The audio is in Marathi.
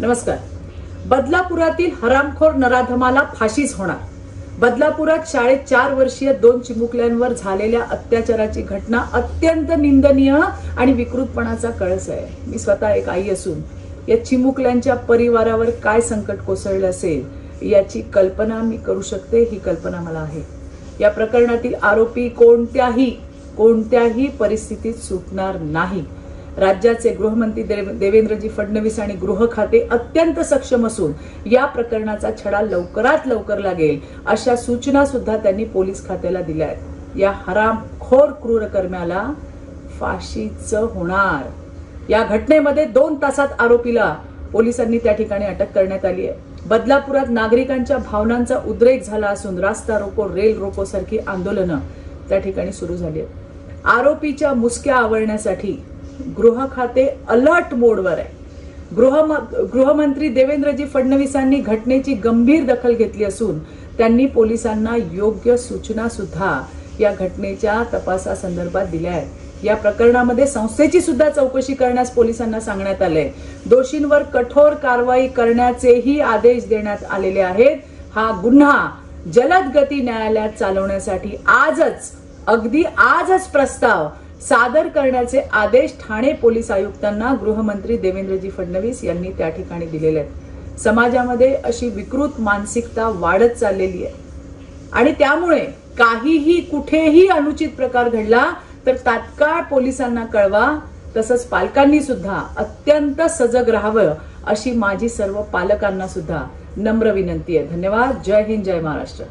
नमस्कार. बदलापुरातील हरामखोर नराधमाला फाशीच होणार. बदलापुरात शाळेत 4 वर्षीय 2 चिमुकल्यांवर झालेल्या अत्याचाराची घटना अत्यंत निंदनीय आणि विकृतपणाचा कळस आहे. मी स्वतः एक आई असून या चिमुकल्यांच्या परिवारावर काय संकट कोसळलं असेल याची कल्पना मी करू शकते. ही कल्पना मला आहे. या प्रकरणातील आरोपी कोणत्याही परिस्थितीत सुटणार नाही. राज्याचे गृहमंत्री देवेंद्रजी फडणवीस आणि गृह खाते अत्यंत सक्षम असून या प्रकरणाचा छडा लवकरात लवकर लागेल अशा सूचना सुद्धा त्यांनी पोलीस खात्याला दिल्या आहेत. या हरामखोर क्रूरकर्म्याला फाशीच होणार. या घटनेमध्ये 2 तासात आरोपीला पोलिसांनी त्या ठिकाणी अटक करण्यात आली आहे. बदलापुरात नागरिकांच्या भावनांचा उद्रेक झाला असून रास्ता रोको, रेल रोको सारखी आंदोलनं त्या ठिकाणी सुरू झाली आहेत. आरोपीच्या मुसक्या आवळण्यासाठी गृह खाते अलर्ट मोडवर आहे. गृहमंत्री देवेंद्रजी फडणवीसांनी घटनेची गंभीर दखल घेतली असून त्यांनी पोलिसांना योग्य सूचना सुद्धा या घटनेच्या तपासासंदर्भात दिल्या आहेत. या प्रकरणामध्ये संस्थेची सुद्धा चौकशी करण्यास पोलिसांना सांगण्यात आले. दोषींवर कठोर कारवाई करण्याचेही आदेश देण्यात आलेले आहेत. हा गुन्हा जलद गती न्यायालयात चालवण्यासाठी अगदी आजच प्रस्ताव सादर करण्याचे आदेश ठाणे पोलीस आयुक्तांना गृहमंत्री देवेंद्रजी फडणवीस यांनी त्या ठिकाणी दिलेले आहेत. समाजामध्ये अशी विकृत मानसिकता वाढत चाललेली आहे आणि त्यामुळे काहीही कुठेही अनुचित प्रकार घडला तर तात्काळ पोलिसांना कळवा. तसंच पालकांनी सुद्धा अत्यंत सजग राहावं अशी माझी सर्व पालकांना सुद्धा नम्र विनंती आहे. धन्यवाद. जय हिंद, जय महाराष्ट्र.